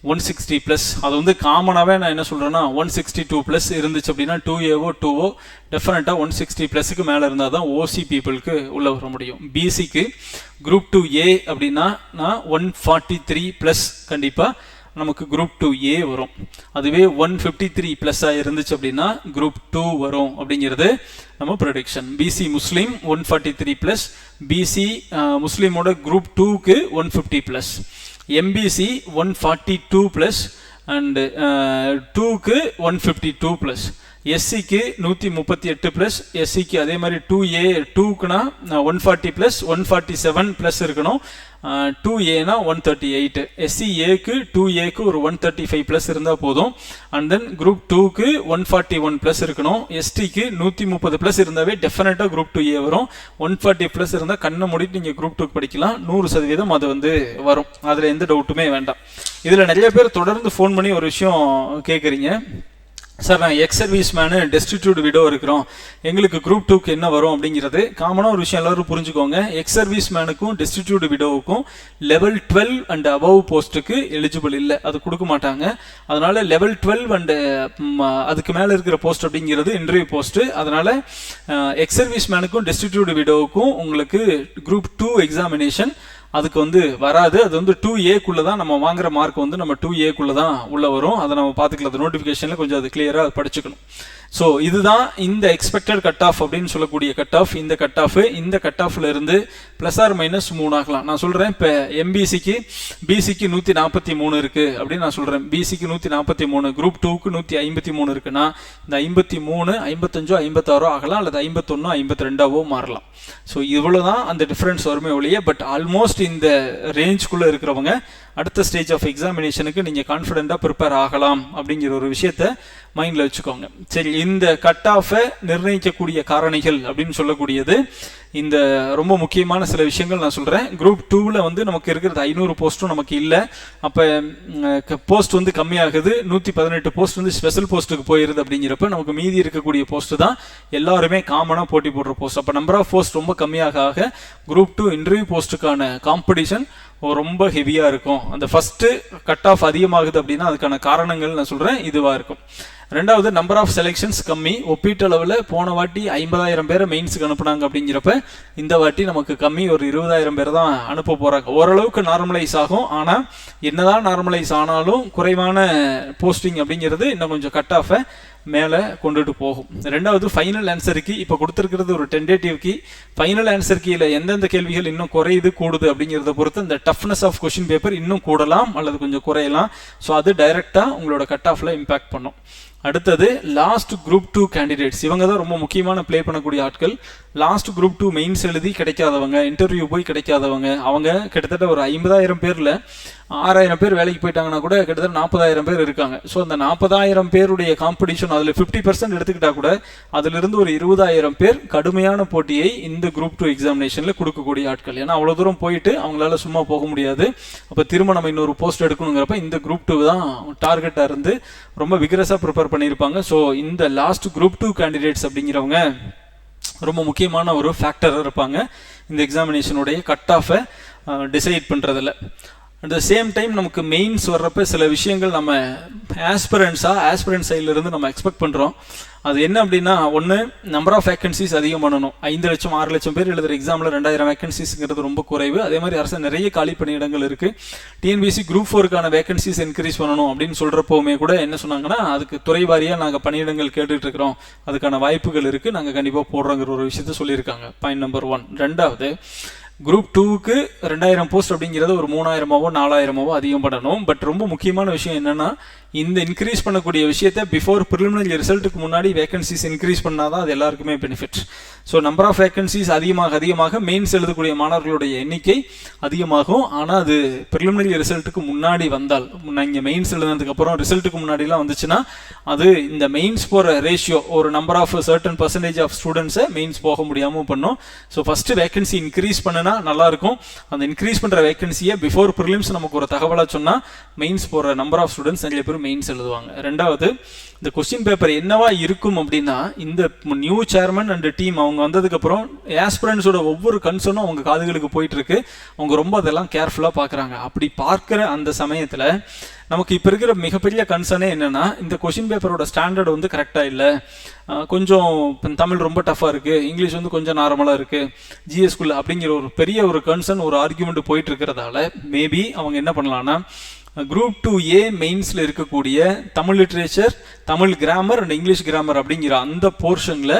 160 ப்ளஸ், அது வந்து காமனாகவே நான் என்ன சொல்கிறேன்னா 162 ப்ளஸ் இருந்துச்சு அப்படின்னா 2Aஓ 2O டெஃபினட்டாக 160 ப்ளஸுக்கு மேலே இருந்தால் தான் ஓசி பீப்புளுக்கு உள்ளே வர முடியும். பிசிக்கு குரூப் 2A அப்படின்னா நான் 143 ப்ளஸ் கண்டிப்பாக நமக்கு குரூப் 2A வரும். அதுவே 153 ப்ளஸ்ஸாக இருந்துச்சு அப்படின்னா குரூப் 2 வரும் அப்படிங்கிறது நம்ம ப்ரெடிக்ஷன். பிசி முஸ்லீம் 143 ப்ளஸ், பிசி முஸ்லீமோட குரூப் 2க்கு 150 ப்ளஸ், எம்பிசி 142 ப்ளஸ் அண்டு 2க்கு 152 ப்ளஸ், எஸ்சிக்கு 138 ப்ளஸ், எஸ்சிக்கு அதே மாதிரி 2A 2க்குனா 140 ப்ளஸ் 147 ப்ளஸ் இருக்கணும், 2Aனா 138, எஸ்சிஏக்கு 2Aக்கு ஒரு 135 ப்ளஸ் இருந்தால் போதும். அண்ட் தென் குரூப் 2க்கு 141 ப்ளஸ் இருக்கணும், எஸ்டிக்கு 130 ப்ளஸ் இருந்தாவே டெஃபினட்டாக குரூப் 2A வரும். 140 ப்ளஸ் இருந்தால் கண்ணை மூடிட்டு நீங்கள் குரூப் 2 படிக்கலாம், 100% அது வந்து வரும், அதில் எந்த டவுட்டுமே வேண்டாம். இதில் நிறைய பேர் தொடர்ந்து ஃபோன் பண்ணி ஒரு விஷயம் கேட்குறீங்க, சார் நான் ex service menu destitute widow இருக்கிறோம், எங்களுக்கு குரூப் 2க்கு என்ன வரும் அப்படிங்கிறது. காமனாக ஒரு விஷயம் எல்லாரும் புரிஞ்சுக்கோங்க, எக்ஸ் சர்வீஸ் மேனுக்கும் டெஸ்டிடியூட் விடோவுக்கும் லெவல் 12 அண்ட் அபவ் போஸ்ட்டுக்கு எலிஜிபிள் இல்லை, அது கொடுக்க மாட்டாங்க. அதனால லெவல் 12 அண்டு அதுக்கு மேலே இருக்கிற போஸ்ட் அப்படிங்கிறது இன்டர்வியூ போஸ்ட்டு. அதனால எக்ஸ் சர்வீஸ் மேனுக்கும் டெஸ்டிடியூட் விடோவுக்கும் உங்களுக்கு குரூப் 2 எக்ஸாமினேஷன் அதுக்கு வந்து வராது. அது வந்து 2Aக்குள்ளே தான் நம்ம வாங்குற மார்க் வந்து நம்ம 2Aக்குள்ளே தான் உள்ளே வரும். அதை நம்ம பார்த்துக்கலாம், அது நோட்டிஃபிகேஷனில் கொஞ்சம் அது கிளியராக படிச்சுக்கணும். ஸோ இதுதான் இந்த எக்ஸ்பெக்டட் கட் ஆஃப் அப்படின்னு சொல்லக்கூடிய கட் ஆஃப். இந்த கட் ஆஃப்ல இருந்து ப்ளஸ் ஆர் மைனஸ் 3 ஆகலாம். நான் சொல்கிறேன், இப்போ எம்பிசிக்கு பிசிக்கு 143 இருக்குது அப்படின்னு நான் சொல்கிறேன், பிசிக்கு 143, குரூப் 2க்கு 153 இருக்குன்னா இந்த 53 55 56 ஆகலாம், அல்லது 51 52 மாறலாம். ஸோ இவ்வளோ தான் அந்த டிஃப்ரென்ஸ் வருமே ஒழிய, பட் ஆல்மோஸ்ட் இந்த ரேஞ்சுக்குள்ளே இருக்கிறவங்க அடுத்த ஸ்டேஜ் ஆஃப் எக்ஸாமினேஷனுக்கு நீங்கள் கான்ஃபிடென்ட்டாக ப்ரிப்பேர் ஆகலாம் அப்படிங்கிற ஒரு விஷயத்த மைண்டில் வச்சுக்கோங்க. சரி, இந்த கட் ஆஃபை நிர்ணயிக்கக்கூடிய காரணிகள் அப்படின்னு சொல்லக்கூடியது இந்த ரொம்ப முக்கியமான சில விஷயங்கள் நான் சொல்கிறேன். குரூப் 2வில் வந்து நமக்கு இருக்கிறது 500 போஸ்ட்டும் நமக்கு இல்லை, அப்போ போஸ்ட் வந்து கம்மியாகுது, 118 போஸ்ட் வந்து ஸ்பெஷல் போஸ்ட்டுக்கு போயிடுது. அப்படிங்கிறப்ப நமக்கு மீதி இருக்கக்கூடிய போஸ்ட்டு தான் எல்லாருமே காமனாக போட்டி போடுற போஸ்ட். அப்போ நம்பர் ஆஃப் போஸ்ட் ரொம்ப கம்மியாக குரூப் 2 இன்டர்வியூ போஸ்ட்டுக்கான காம்படிஷன் ரொம்ப ஹெவியாக இருக்கும். அந்த ஃபஸ்ட்டு கட் ஆஃப் அதிகமாகுது அப்படின்னா அதுக்கான காரணங்கள் நான் சொல்கிறேன் இதுவாக இருக்கும். ரெண்டாவது, நம்பர் ஆஃப் செலெக்ஷன்ஸ் கம்மி. ஒப்பீட்டளவில் போன வாட்டி 50,000 பேரை மெயின்ஸுக்கு அனுப்புனாங்க அப்படிங்கிறப்ப இந்த வாட்டி நமக்கு கம்மி, ஒரு 20,000 பேர் தான் அனுப்ப போகிறாங்க. ஓரளவுக்கு நார்மலைஸ் ஆகும், ஆனால் என்னதான் நார்மலைஸ் ஆனாலும் குறைவான போஸ்டிங் அப்படிங்கிறது இன்னும் கொஞ்சம் கட் ஆஃபை மேலே கொண்டுட்டு போகும். ரெண்டாவது, ஃபைனல் ஆன்சர் கீ இப்போ கொடுத்துருக்கிறது ஒரு டென்டேட்டிவ் கீ. ஃபைனல் ஆன்சர் கீயில் எந்தெந்த கேள்விகள் இன்னும் குறையுது கூடுது அப்படிங்கிறத பொறுத்து இந்த டஃப்னஸ் ஆஃப் கொஷின் பேப்பர் இன்னும் கூடலாம் அல்லது கொஞ்சம் குறையலாம். ஸோ அது டைரெக்டாக உங்களோட கட் ஆஃபில் இம்பேக்ட் பண்ணும். அடுத்தது, லாஸ்ட் குரூப் 2 கேண்டிடேட்ஸ், இவங்க தான் ரொம்ப முக்கியமான ப்ளே பண்ணக்கூடிய ஆட்கள். லாஸ்ட் குரூப் 2 மெயின்ஸ் எழுதி கிடைக்காதவங்க, இன்டர்வியூ போய் கிடைக்காதவங்க, அவங்க கிட்டத்தட்ட ஒரு 50,000 பேரில் 6,000 பேர் வேலைக்கு போயிட்டாங்கன்னா கூட கிட்டத்தட்ட 40,000 பேர் இருக்காங்க. ஸோ அந்த 40,000 பேருடைய காம்படிஷன் அதில் 50% எடுத்துக்கிட்டா கூட அதிலிருந்து ஒரு 20,000 பேர் கடுமையான போட்டியை இந்த குரூப் 2 எக்ஸாமினேஷனில் கொடுக்கக்கூடிய ஆட்கள். ஏன்னா அவ்வளோ தூரம் போயிட்டு அவங்களால சும்மா போக முடியாது. அப்போ திரும்ப நம்ம இன்னொரு போஸ்ட் எடுக்கணுங்கிறப்ப இந்த குரூப் 2 தான் டார்கெட்டாக இருந்து ரொம்ப விகரஸாக ப்ரிப்பேர் பண்ணியிருப்பாங்க. ஸோ இந்த லாஸ்ட் குரூப் 2 கேண்டிடேட்ஸ் அப்படிங்கிறவங்க ரொம்ப முக்கியமான ஒரு ஃபேக்டராக இருப்பாங்க இந்த எக்ஸாமினேஷனுடைய கட் ஆஃபை டிசைட் பண்ணுறதில். அட் த சேம் டைம் நமக்கு மெயின்ஸ் வர்றப்ப சில விஷயங்கள் நம்ம ஆஸ்பிரன்ட் சைட்லேருந்து நம்ம எக்ஸ்பெக்ட் பண்ணுறோம். அது என்ன அப்படின்னா, ஒன்று, நம்பர் ஆஃப் வேகன்சிஸ் அதிகம் பண்ணணும். 5 லட்சம் 6 லட்சம் பேர் எழுதுகிற எக்ஸாமில் 2000 வேகன்சிஸ்ங்கிறது ரொம்ப குறைவு. அதே மாதிரி அரசு நிறைய காலி பணியிடங்கள் இருக்குது. டிஎன்பிசி குரூப் 4க்கான வேகன்சிஸ் இன்க்ரீஸ் பண்ணணும் அப்படின்னு சொல்கிறப்போவுமே கூட என்ன சொன்னாங்கன்னா, அதுக்கு துறை வாரியாக நாங்கள் பணியிடங்கள் கேட்டுட்டு இருக்கிறோம், அதுக்கான வாய்ப்புகள் இருக்குது, நாங்கள் கண்டிப்பாக போடுறோங்கிற ஒரு விஷயத்த சொல்லியிருக்காங்க. Point number 1. ரெண்டாவது, குரூப் 2க்கு 2000 போஸ்ட் அப்படிங்கிறது ஒரு 3000 4000 அதிகம் பண்ணணும். பட் ரொம்ப முக்கியமான விஷயம் என்னென்னா, இந்த இன்க்ரீஸ் பண்ணக்கூடிய விஷயத்தை பிஃபோர் ப்ரிலிமினரி ரிசல்ட்டுக்கு முன்னாடி வேகன்சிஸ் இன்க்ரீஸ் பண்ணால் தான் அது எல்லாருக்குமே benefit. So number of vacancies அதிகமாக மெயின்ஸ் எழுதக்கூடிய மாணவர்களுடைய எண்ணிக்கை அதிகமாகும். ஆனால் அது ப்ரிலிமினரி ரிசல்ட்டுக்கு முன்னாடி வந்தால், இங்கே மெயின்ஸ் எழுதுனதுக்கப்புறம் ரிசல்ட்டுக்கு முன்னாடிலாம் வந்துச்சுன்னா அது இந்த மெயின்ஸ் போகிற ரேஷியோ, ஒரு number of certain percentage of ஸ்டூடெண்ட்ஸை மெயின்ஸ் போக முடியாமல் பண்ணும். ஸோ ஃபஸ்ட்டு வேகன்சி இன்க்ரீஸ் பண்ணுனா நல்லாயிருக்கும். அந்த இன்க்ரீஸ் பண்ணுற வேகன்சியை பிஃபோர் ப்ரிலிம்ஸ் நமக்கு ஒரு தகவலாக சொன்னால் மெயின்ஸ் போகிற நம்பர் ஆஃப் ஸ்டூடெண்ட்ஸ் நிறைய பேர் மெயின்ஸ் எழுதுவாங்க. ரெண்டாவது, இந்த கொஸ்டின் பேப்பர் என்னவா இருக்கும் அப்படின்னா, இந்த நியூ சேர்மன் அண்ட் டீம் அவங்க வந்ததுக்கப்புறம் ஆஸ்பிரன்ஸோட ஒவ்வொரு கன்சர்னும் அவங்க காதுகளுக்கு போயிட்டு இருக்கு. அவங்க ரொம்ப அதெல்லாம் கேர்ஃபுல்லாக பார்க்குறாங்க. அப்படி பார்க்குற அந்த சமயத்தில் நமக்கு இப்போ இருக்கிற மிகப்பெரிய கன்சர்னே என்னென்னா, இந்த கொஷின் பேப்பரோட ஸ்டாண்டர்ட் வந்து கரெக்டாக இல்லை, கொஞ்சம் தமிழ் ரொம்ப டஃப்பாக இருக்குது, இங்கிலீஷ் வந்து கொஞ்சம் நார்மலாக இருக்குது, ஜிஎஸ்குள்ள அப்படிங்கிற ஒரு பெரிய ஒரு கன்சர்ன், ஒரு ஆர்கியூமெண்ட் போயிட்டு இருக்கிறதால மேபி அவங்க என்ன பண்ணலான்னா, குரூப் 2A மெயின்ஸில் இருக்கக்கூடிய Tamil literature, Tamil grammar and English grammar அப்படிங்கிற அந்த போர்ஷனில்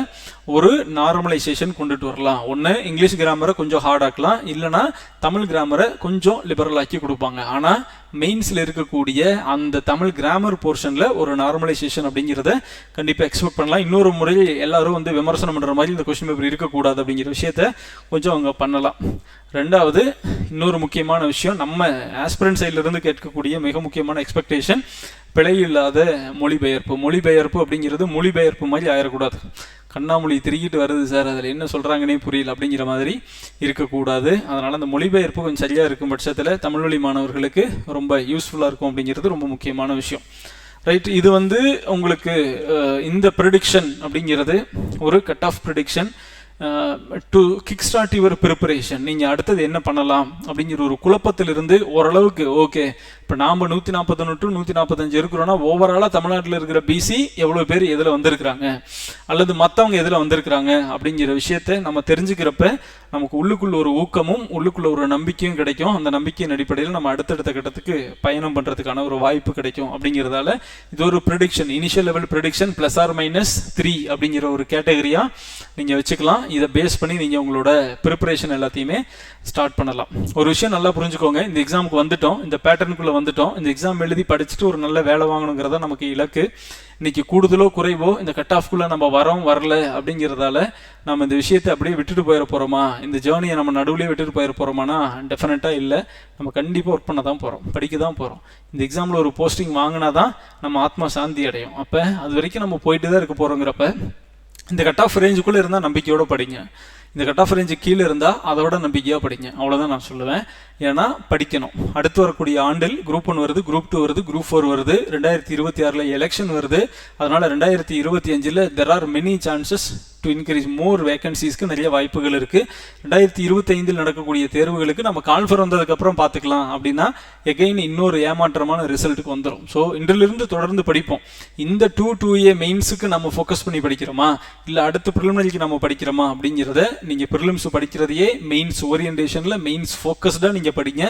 ஒரு நார்மலைசேஷன் கொண்டுட்டு வரலாம். ஒன்று இங்கிலீஷ் கிராமரை கொஞ்சம் ஹார்ட் ஆக்கலாம், இல்லைனா தமிழ் கிராமரை கொஞ்சம் லிபரல் ஆக்கி கொடுப்பாங்க. ஆனால் மெயின்ஸில் இருக்கக்கூடிய அந்த தமிழ் கிராமர் போர்ஷனில் ஒரு நார்மலைசேஷன் அப்படிங்கிறத கண்டிப்பாக எக்ஸ்பெக்ட் பண்ணலாம். இன்னொரு முறை எல்லாரும் வந்து விமர்சனம் பண்ணுற மாதிரி இந்த கொஸ்டின் பேப்பர் இருக்கக்கூடாது அப்படிங்கிற விஷயத்த கொஞ்சம் அவங்க பண்ணலாம். ரெண்டாவது, இன்னொரு முக்கியமான விஷயம், நம்ம ஆஸ்பிரண்ட் சைட்லேருந்து கேட்கக்கூடிய மிக முக்கியமான எக்ஸ்பெக்டேஷன் பிழை இல்லாத மொழிபெயர்ப்பு. மொழிபெயர்ப்பு அப்படிங்கிறது மொழிபெயர்ப்பு மாதிரி ஆயிடக்கூடாது. கண்ணாமொழி திருக்கிட்டு வருது சார், அதில் என்ன சொல்கிறாங்கன்னே புரியல அப்படிங்கிற மாதிரி இருக்கக்கூடாது. அதனால் அந்த மொழிபெயர்ப்பு கொஞ்சம் சரியாக இருக்கும் பட்சத்தில் தமிழ் வழி மாணவர்களுக்கு ரொம்ப யூஸ்ஃபுல்லாக இருக்கும் அப்படிங்கிறது ரொம்ப முக்கியமான விஷயம். ரைட், இது வந்து உங்களுக்கு இந்த ப்ரெடிக்ஷன் அப்படிங்கிறது ஒரு cut off prediction to kick start your preparation. நீங்கள் அடுத்தது என்ன பண்ணலாம் அப்படிங்கிற ஒரு குழப்பத்திலிருந்து ஓரளவுக்கு ஓகே, இப்போ நாம் 141 to 145 இருக்கிறோன்னா ஓவராலாக தமிழ்நாட்டில் இருக்கிற பிசி எவ்வளோ பேர் எதில் வந்திருக்கிறாங்க அல்லது மற்றவங்க எதில் வந்திருக்கிறாங்க அப்படிங்கிற விஷயத்தை நம்ம தெரிஞ்சுக்கிறப்ப நமக்கு உள்ளுக்குள்ள ஒரு ஊக்கமும் உள்ளுக்குள்ள ஒரு நம்பிக்கையும் கிடைக்கும். அந்த நம்பிக்கையின் அடிப்படையில் நம்ம அடுத்தடுத்த கட்டத்துக்கு பயணம் பண்ணுறதுக்கான ஒரு வாய்ப்பு கிடைக்கும். அப்படிங்கிறதால இது ஒரு prediction, initial level prediction +or-3 அப்படிங்கிற ஒரு கேட்டகரியாக நீங்கள் வச்சுக்கலாம். இதை பேஸ் பண்ணி நீங்கள் உங்களோட ப்ரிப்பரேஷன் எல்லாத்தையுமே ஸ்டார்ட் பண்ணலாம். ஒரு விஷயம் நல்லா புரிஞ்சுக்கோங்க, இந்த எக்ஸாமுக்கு வந்துட்டோம், இந்த பேட்டர்னுக்குள்ளே வந்துட்டோம், இந்த எக்ஸாம் எழுதி படிச்சுட்டு ஒரு நல்ல வேலை வாங்கணுங்கிறத நமக்கு இலக்கு. இன்னைக்கு கூடுதலோ குறைவோ இந்த கட் ஆஃப்குள்ளே நம்ம வரல அப்படிங்கிறதால நம்ம இந்த விஷயத்தை அப்படியே விட்டுட்டு போயிட போகிறோமா, இந்த ஜேர்னியை நம்ம நடுவுலேயே விட்டுட்டு போயிட போகிறோமானா டெஃபினட்டாக இல்லை. நம்ம கண்டிப்பாக ஒர்க் பண்ண தான் போகிறோம், படிக்க தான் போகிறோம். இந்த எக்ஸாமில் ஒரு போஸ்டிங் வாங்கினா தான் நம்ம ஆத்மா சாந்தி அடையும். அப்போ அது வரைக்கும் நம்ம போயிட்டு தான் இருக்க போகிறோங்கிறப்ப இந்த கட் ஆஃப் ரேஞ்சுக்குள்ளே இருந்தால் நம்பிக்கையோடு படிங்க. இந்த கட் ஆஃப் ரேஞ்சு கீழே இருந்தால் அதோட நம்பிக்கையாக படிங்க. அவ்வளோதான் நான் சொல்லுவேன். ஏன்னா படிக்கணும். அடுத்து வரக்கூடிய ஆண்டில் குரூப் 1 வருது, குரூப் 2 வருது, குரூப் 4 வருது, 2026 எலெக்ஷன் வருது. அதனால் 2025 there are many chances to increase more வேகன்சிஸ்க்கு நிறைய வாய்ப்புகள் இருக்குது. 2025 நடக்கக்கூடிய தேர்வுகளுக்கு நம்ம கால்ஃபர் வந்ததுக்கப்புறம் பார்த்துக்கலாம் அப்படின்னா எகைன் இன்னொரு ஏமாற்றமான ரிசல்ட்டுக்கு வந்துடும். ஸோ இன்றிலிருந்து தொடர்ந்து படிப்போம். இந்த 2A மெயின்ஸுக்கு நம்ம ஃபோக்கஸ் பண்ணி படிக்கிறோமா இல்லை அடுத்த ப்ரிலிமினரிக்கு நம்ம படிக்கிறோமா அப்படிங்கிறத நீங்கள் ப்ரிலிம்ஸ் படிக்கிறதையே மெயின்ஸ் ஓரியன்டேஷனில் மெயின்ஸ் ஃபோக்கஸ்டாக நீங்கள் படிங்க.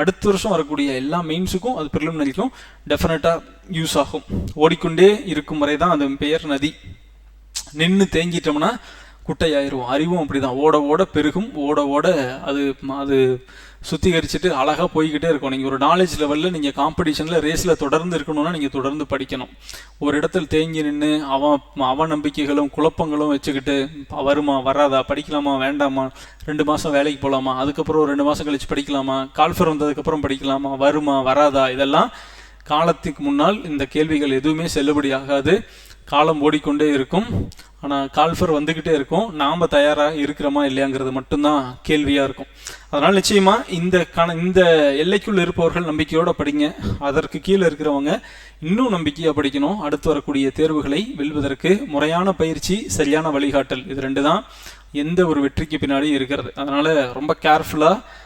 அடுத்த வருஷம் வரக்கூடிய எல்லா மெயின்ஸுக்கும் அது ப்ரிலிமினரிக்கும் டெஃபினட்டாக யூஸ் ஆகும். ஓடிக்கொண்டே இருக்கும் வரை தான் அது பெயர் நதி. நின்று தேங்கிட்டோம்னா குட்டையாயிரும். அறிவும் அப்படிதான், ஓட ஓட பெருகும், ஓட ஓட அது சுத்திகரிச்சுட்டு அழகாக போய்கிட்டே இருக்கும். நீங்கள் ஒரு நாலேஜ் லெவலில் நீங்கள் காம்படிஷனில் ரேஸில் தொடர்ந்து இருக்கணும்னா நீங்கள் தொடர்ந்து படிக்கணும். ஒரு இடத்துல தேங்கி நின்று அவன் நம்பிக்கைகளும் குழப்பங்களும் வச்சுக்கிட்டு வருமா வராதா, படிக்கலாமா வேண்டாமா, 2 மாதம் வேலைக்கு போகலாமா, அதுக்கப்புறம் ஒரு 2 மாதம் கழிச்சு படிக்கலாமா, கால்ஃபர் வந்ததுக்கப்புறம் படிக்கலாமா, வருமா வராதா, இதெல்லாம் காலத்துக்கு முன்னால் இந்த கேள்விகள் எதுவுமே செல்லுபடி ஆகாது. காலம் ஓடிக்கொண்டே இருக்கும். ஆனால் கால்ஃபர் வந்துக்கிட்டே இருக்கும். நாம் தயாராக இருக்கிறோமா இல்லையாங்கிறது மட்டும்தான் கேள்வியாக இருக்கும். அதனால் நிச்சயமாக இந்த எல்லைக்குள் இருப்பவர்கள் நம்பிக்கையோடு படிங்க. அதற்கு கீழே இருக்கிறவங்க இன்னும் நம்பிக்கையாக படிக்கணும். அடுத்து வரக்கூடிய தேர்வுகளை வெல்வதற்கு முறையான பயிற்சி, சரியான வழிகாட்டல், இது 2 தான் எந்த ஒரு வெற்றிக்கு பின்னாடி இருக்கிறது. அதனால் ரொம்ப கேர்ஃபுல்லாக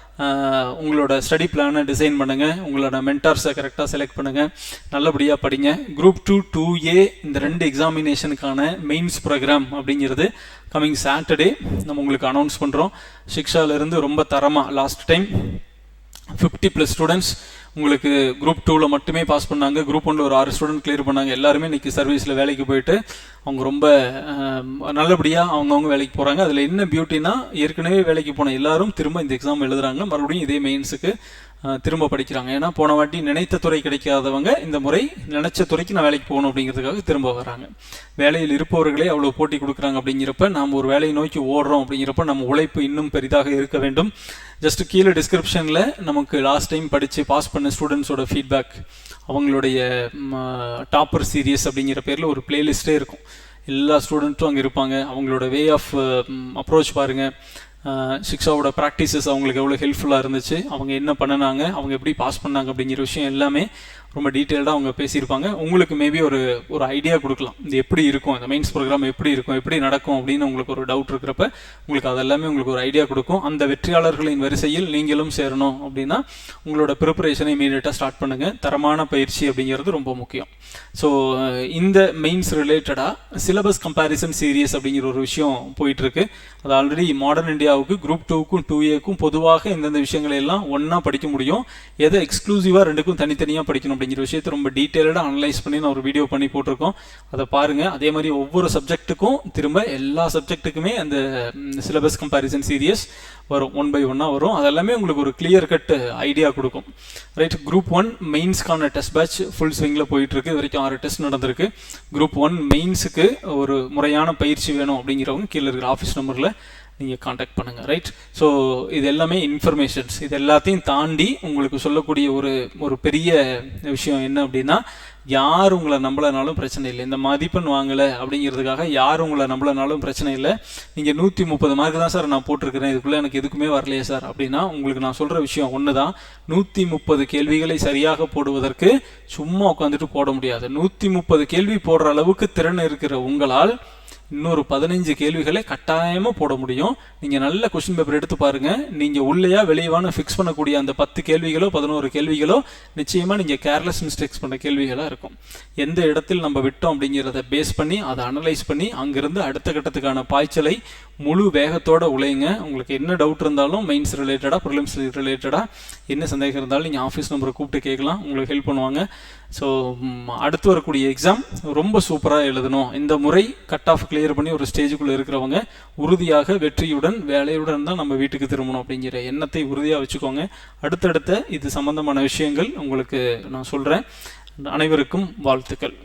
உங்களோட ஸ்டடி பிளானை டிசைன் பண்ணுங்கள். உங்களோட மென்டார்ஸை கரெக்டாக செலக்ட் பண்ணுங்கள். நல்லபடியாக படிங்க. குரூப் 2 2A இந்த 2 எக்ஸாமினேஷனுக்கான மெயின்ஸ் ப்ரோக்ராம் அப்படிங்கிறது கமிங் சாட்டர்டே நம்ம உங்களுக்கு அனௌன்ஸ் பண்ணுறோம். சிக்ஷாவிலேருந்து ரொம்ப தரமாக லாஸ்ட் டைம் 50+ ஸ்டூடெண்ட்ஸ் உங்களுக்கு குரூப் 2ல் மட்டுமே பாஸ் பண்ணாங்க. குரூப் 1ல் ஒரு 6 ஸ்டூடெண்ட் கிளியர் பண்ணாங்க. எல்லாருமே இன்றைக்கி சர்வீஸில் வேலைக்கு போயிட்டு அவங்க ரொம்ப நல்லபடியாக அவங்கவுங்க வேலைக்கு போகிறாங்க. அதில் என்ன பியூட்டினா, ஏற்கனவே வேலைக்கு போன எல்லாரும் திரும்ப இந்த எக்ஸாம் எழுதுகிறாங்க. மறுபடியும் இதே மெயின்ஸுக்கு திரும்ப படிக்கிறாங்க. ஏன்னா போன வாட்டி நினைத்த துறை கிடைக்காதவங்க இந்த முறை நினைச்ச துறைக்கு நான் வேலைக்கு போகணும் அப்படிங்கிறதுக்காக திரும்ப வராங்க. வேலையில் இருப்பவர்களே அவ்வளோ போட்டி கொடுக்குறாங்க. அப்படிங்கிறப்ப நாம் ஒரு வேலையை நோக்கி ஓடுறோம். அப்படிங்கிறப்ப நம்ம உழைப்பு இன்னும் பெரிதாக இருக்க வேண்டும். ஜஸ்ட் கீழே டிஸ்கிரிப்ஷனில் நமக்கு லாஸ்ட் டைம் படித்து பாஸ் பண்ண ஸ்டூடெண்ட்ஸோட ஃபீட்பேக், அவங்களுடைய டாப்பர் சீரியஸ் அப்படிங்கிற பேரில் ஒரு பிளேலிஸ்ட்டே இருக்கும். எல்லா ஸ்டூடெண்ட்டும் அங்கே இருப்பாங்க. அவங்களோட வே ஆஃப் அப்ரோச் பாருங்கள். சிக்ஷாவோட ப்ராக்டிசஸ் அவங்களுக்கு எவ்வளோ ஹெல்ப்ஃபுல்லாக இருந்துச்சு, அவங்க என்ன பண்ணினாங்க, அவங்க எப்படி பாஸ் பண்ணாங்க அப்படிங்கிற விஷயம் எல்லாமே ரொம்ப டீட்டெயில்டாக அவங்க பேசியிருப்பாங்க. உங்களுக்கு மேபி ஒரு ஐடியா கொடுக்கலாம், இது எப்படி இருக்கும், இந்த மெயின்ஸ் ப்ரோக்ராம் எப்படி இருக்கும், எப்படி நடக்கும் அப்படின்னு உங்களுக்கு ஒரு டவுட் இருக்கிறப்ப உங்களுக்கு அதெல்லாமே உங்களுக்கு ஒரு ஐடியா கொடுக்கும். அந்த வெற்றியாளர்களின் வரிசையில் நீங்களும் சேரணும் அப்படின்னா உங்களோட ப்ரிப்பரேஷனை இமீடியட்டாக ஸ்டார்ட் பண்ணுங்கள். தரமான பயிற்சி அப்படிங்கிறது ரொம்ப முக்கியம். ஸோ இந்த மெயின்ஸ் ரிலேட்டடாக சிலபஸ் கம்பேரிசன் சீரியஸ் அப்படிங்கிற ஒரு விஷயம் போயிட்டுருக்கு. அது ஆல்ரெடி மாடர்ன் இந்தியாவுக்கு குரூப் 2க்கும் 2Aக்கும் பொதுவாக இந்தந்த விஷயங்களை எல்லாம் ஒன்றா படிக்க முடியும், எதை எக்ஸ்க்ளூசிவாக ரெண்டுக்கும் தனித்தனியாக படிக்கணும் அப்படிங்கிற விஷயத்தை ரொம்ப டீட்டெயில்டாக அனலைஸ் பண்ணி நான் ஒரு வீடியோ பண்ணி போட்டிருக்கோம், அதை பாருங்கள். அதே மாதிரி ஒவ்வொரு சப்ஜெக்ட்டுக்கும் திரும்ப எல்லா சப்ஜெக்ட்டுக்குமே அந்த சிலபஸ் கம்பேரிசன் சீரியஸ் வரும், 1 by 1 வரும். அதெல்லாமே உங்களுக்கு ஒரு கிளியர் கட் ஐடியா கொடுக்கும். ரைட், குரூப் 1 மெயின்ஸ்க்கான டெஸ்ட் பேட்ச் ஃபுல் ஸ்விங்கில் போயிட்டுருக்கு. இது வரைக்கும் 6 டெஸ்ட் நடந்திருக்கு. குரூப் 1 மெயின்ஸுக்கு ஒரு முறையான பயிற்சி வேணும் அப்படிங்கிறவங்க கீழே இருக்கிற ஆஃபீஸ் நம்பரில் நீங்கள் காண்டாக்ட் பண்ணுங்கள். ரைட், ஸோ இது எல்லாமே இன்ஃபர்மேஷன்ஸ். இது எல்லாத்தையும் தாண்டி உங்களுக்கு சொல்லக்கூடிய ஒரு பெரிய விஷயம் என்ன அப்படின்னா, யார் உங்களை நம்பலனாலும் பிரச்சனை இல்லை. இந்த மதிப்பெண் வாங்கலை அப்படிங்கிறதுக்காக யார் உங்களை நம்பலனாலும் பிரச்சனை இல்லை. நீங்கள் 130 மார்க் தான் சார் நான் போட்டிருக்கிறேன், இதுக்குள்ளே எனக்கு எதுக்குமே வரலையே சார் அப்படின்னா உங்களுக்கு நான் சொல்கிற விஷயம் ஒன்று தான். 130 கேள்விகளை சரியாக போடுவதற்கு சும்மா உட்காந்துட்டு போட முடியாது. 130 கேள்வி போடுற அளவுக்கு திறன் இருக்கிற உங்களால் இன்னொரு 15 கேள்விகளை கட்டாயமாக போட முடியும். நீங்கள் நல்ல கொஸ்டின் பேப்பர் எடுத்து பாருங்கள். நீங்கள் உள்ளேயா வெளியவான்னு ஃபிக்ஸ் பண்ணக்கூடிய அந்த 10 கேள்விகளோ 11 கேள்விகளோ நிச்சயமாக நீங்கள் கேர்லெஸ் மிஸ்டேக்ஸ் பண்ண கேள்விகளாக இருக்கும். எந்த இடத்தில் நம்ம விட்டோம் அப்படிங்கிறத பேஸ் பண்ணி அதை அனலைஸ் பண்ணி அங்கேருந்து அடுத்த கட்டத்துக்கான பாய்ச்சலை முழு வேகத்தோடு உழையுங்க. உங்களுக்கு என்ன டவுட் இருந்தாலும் மெயின்ஸ் ரிலேட்டடாக ப்ரிலிம்ஸ் ரிலேட்டடாக என்ன சந்தேகம் இருந்தாலும் நீங்கள் ஆஃபீஸ் நம்பரை கூப்பிட்டு கேட்கலாம், உங்களுக்கு ஹெல்ப் பண்ணுவாங்க. ஸோ அடுத்து வரக்கூடிய எக்ஸாம் ரொம்ப சூப்பராக எழுதணும், இந்த முறை கட் ஆஃப் கிளியர் பண்ணி ஒரு ஸ்டேஜுக்குள்ளே இருக்கிறவங்க உறுதியாக வெற்றியுடன் வேலையுடன் தான் நம்ம வீட்டுக்கு திரும்பணும் அப்படிங்கிற எண்ணத்தை உறுதியாக வச்சுக்கோங்க. அடுத்தடுத்த இது சம்பந்தமான விஷயங்கள் உங்களுக்கு நான் சொல்கிறேன். அனைவருக்கும் வாழ்த்துக்கள்.